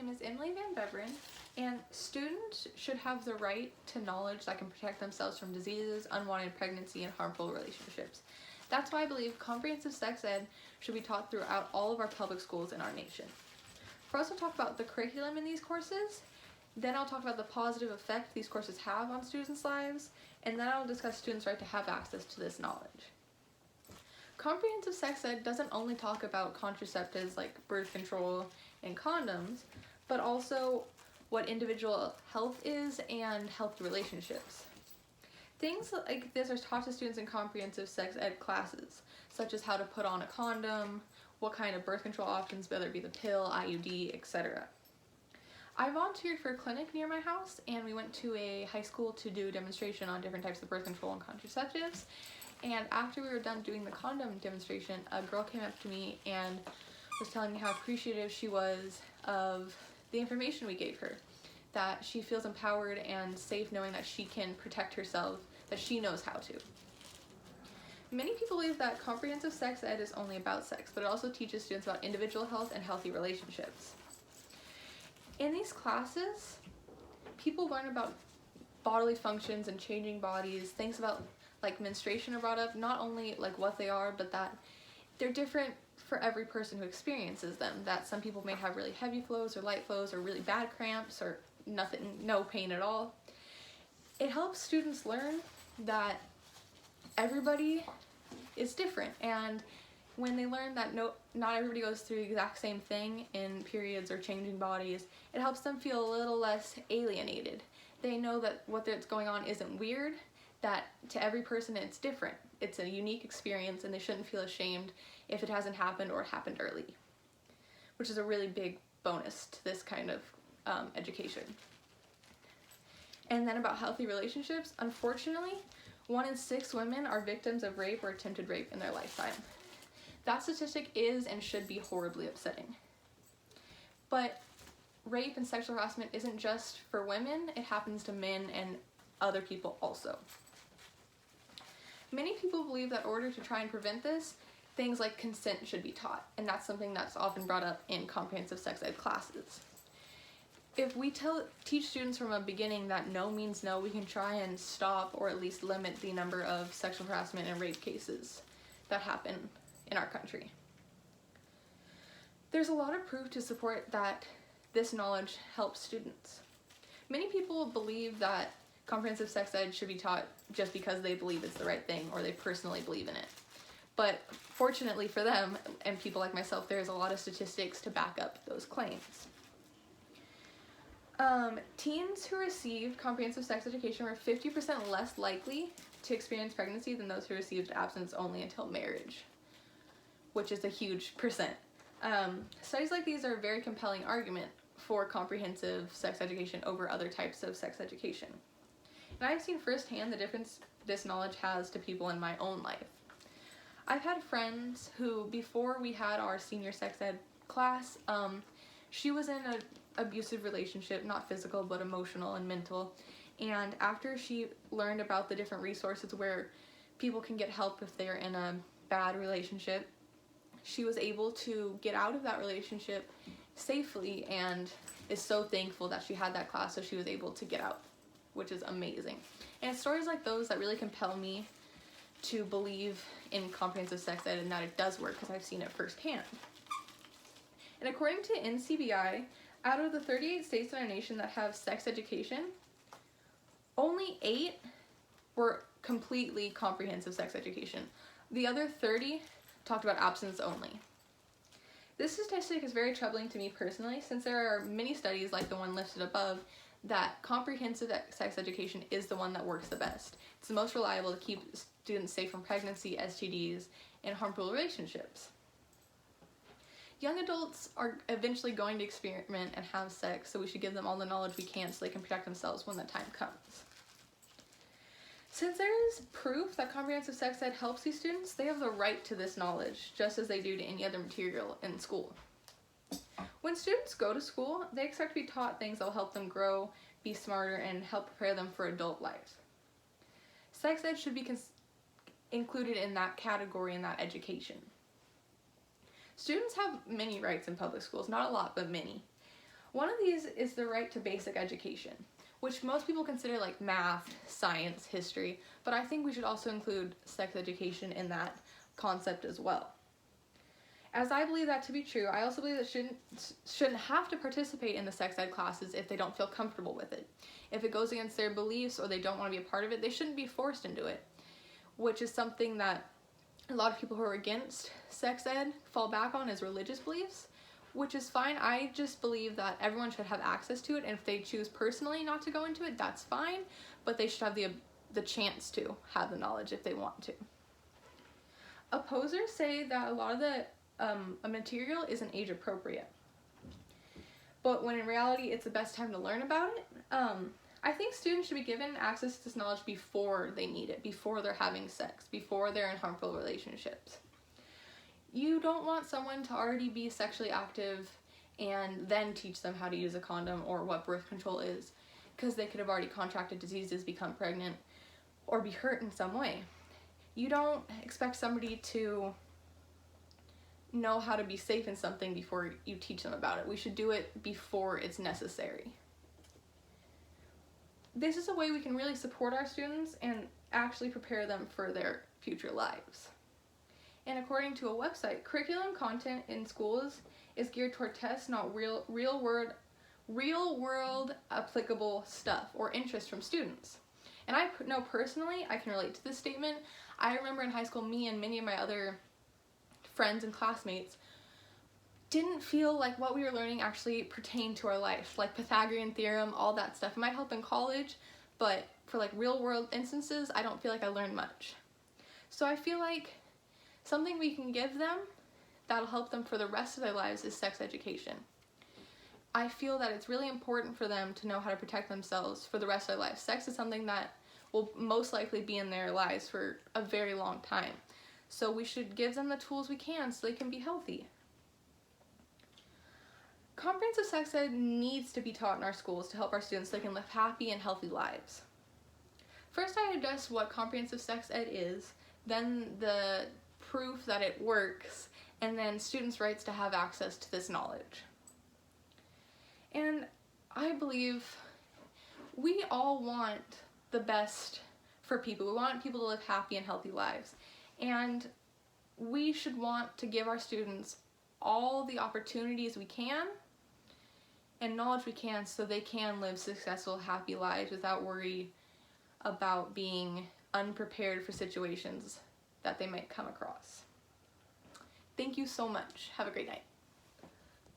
name is Emily Van Beveren, and students should have the right to knowledge that can protect themselves from diseases, unwanted pregnancy, and harmful relationships. That's why I believe comprehensive sex ed should be taught throughout all of our public schools in our nation. First, I'll talk about the curriculum in these courses, then I'll talk about the positive effect these courses have on students' lives, and then I'll discuss students' right to have access to this knowledge. Comprehensive sex ed doesn't only talk about contraceptives like birth control and condoms, but also what individual health is and healthy relationships. Things like this are taught to students in comprehensive sex ed classes, such as how to put on a condom, what kind of birth control options, whether it be the pill, IUD, etc. I volunteered for a clinic near my house, and we went to a high school to do a demonstration on different types of birth control and contraceptives. And after we were done doing the condom demonstration, a girl came up to me and was telling me how appreciative she was of the information we gave her, that she feels empowered and safe knowing that she can protect herself, that she knows how to. Many people believe that comprehensive sex ed is only about sex, but it also teaches students about individual health and healthy relationships. In these classes, people learn about bodily functions and changing bodies, things about like menstruation are brought up, not only like what they are, but that they're different for every person who experiences them, that some people may have really heavy flows or light flows or really bad cramps or nothing, no pain at all. It helps students learn that everybody is different, and when they learn that not everybody goes through the exact same thing in periods or changing bodies, it helps them feel a little less alienated. They know that what's going on isn't weird, that to every person it's different. It's a unique experience, and they shouldn't feel ashamed if it hasn't happened or it happened early, which is a really big bonus to this kind of education. And then about healthy relationships, unfortunately, 1 in 6 women are victims of rape or attempted rape in their lifetime. That statistic is and should be horribly upsetting. But rape and sexual harassment isn't just for women, it happens to men and other people also. Many people believe that in order to try and prevent this, things like consent should be taught, and that's something that's often brought up in comprehensive sex ed classes. If we teach students from a beginning that no means no, we can try and stop or at least limit the number of sexual harassment and rape cases that happen in our country. There's a lot of proof to support that this knowledge helps students. Many people believe that comprehensive sex ed should be taught just because they believe it's the right thing or they personally believe in it. But fortunately for them and people like myself, there's a lot of statistics to back up those claims. Teens who received comprehensive sex education were 50% less likely to experience pregnancy than those who received abstinence only until marriage, which is a huge percent. Studies like these are a very compelling argument for comprehensive sex education over other types of sex education. And I've seen firsthand the difference this knowledge has to people in my own life. I've had friends who, before we had our senior sex ed class, she was in an abusive relationship, not physical, but emotional and mental. And after she learned about the different resources where people can get help if they're in a bad relationship, she was able to get out of that relationship safely and is so thankful that she had that class so she was able to get out, which is amazing. And it's stories like those that really compel me to believe in comprehensive sex ed and that it does work because I've seen it firsthand. And according to NCBI, out of the 38 states in our nation that have sex education, only 8 were completely comprehensive sex education. The other 30 talked about abstinence only. This statistic is very troubling to me personally, since there are many studies like the one listed above that comprehensive sex education is the one that works the best. It's the most reliable to keep students safe from pregnancy, STDs, and harmful relationships. Young adults are eventually going to experiment and have sex, so we should give them all the knowledge we can so they can protect themselves when the time comes. Since there is proof that comprehensive sex ed helps these students, they have the right to this knowledge, just as they do to any other material in school. When students go to school, they expect to be taught things that will help them grow, be smarter, and help prepare them for adult life. Sex ed should be included in that category in that education. Students have many rights in public schools, not a lot, but many. One of these is the right to basic education, which most people consider like math, science, history, but I think we should also include sex education in that concept as well. As I believe that to be true, I also believe that shouldn't have to participate in the sex ed classes if they don't feel comfortable with it. If it goes against their beliefs or they don't want to be a part of it, they shouldn't be forced into it, which is something that a lot of people who are against sex ed fall back on as religious beliefs, which is fine. I just believe that everyone should have access to it, and if they choose personally not to go into it, that's fine, but they should have the chance to have the knowledge if they want to. Opposers say that a lot of the material isn't age appropriate, but when in reality it's the best time to learn about it. I think students should be given access to this knowledge before they need it, before they're having sex, before they're in harmful relationships. You don't want someone to already be sexually active and then teach them how to use a condom or what birth control is, because they could have already contracted diseases, become pregnant, or be hurt in some way. You don't expect somebody to know how to be safe in something before you teach them about it. We should do it before it's necessary. This is a way we can really support our students and actually prepare them for their future lives. And according to a website, curriculum content in schools is geared toward tests, not real world applicable stuff or interest from students. And I know personally, I can relate to this statement. I remember in high school, me and many of my other friends and classmates didn't feel like what we were learning actually pertained to our life, like Pythagorean theorem, all that stuff. It might help in college, but for like real world instances, I don't feel like I learned much. So I feel like something we can give them that'll help them for the rest of their lives is sex education. I feel that it's really important for them to know how to protect themselves for the rest of their lives. Sex is something that will most likely be in their lives for a very long time. So we should give them the tools we can so they can be healthy. Comprehensive sex ed needs to be taught in our schools to help our students so they can live happy and healthy lives. First, I addressed what comprehensive sex ed is, then the proof that it works, and then students' rights to have access to this knowledge. And I believe we all want the best for people. We want people to live happy and healthy lives. And we should want to give our students all the opportunities we can and knowledge we can so they can live successful, happy lives without worry about being unprepared for situations that they might come across. Thank you so much. Have a great night.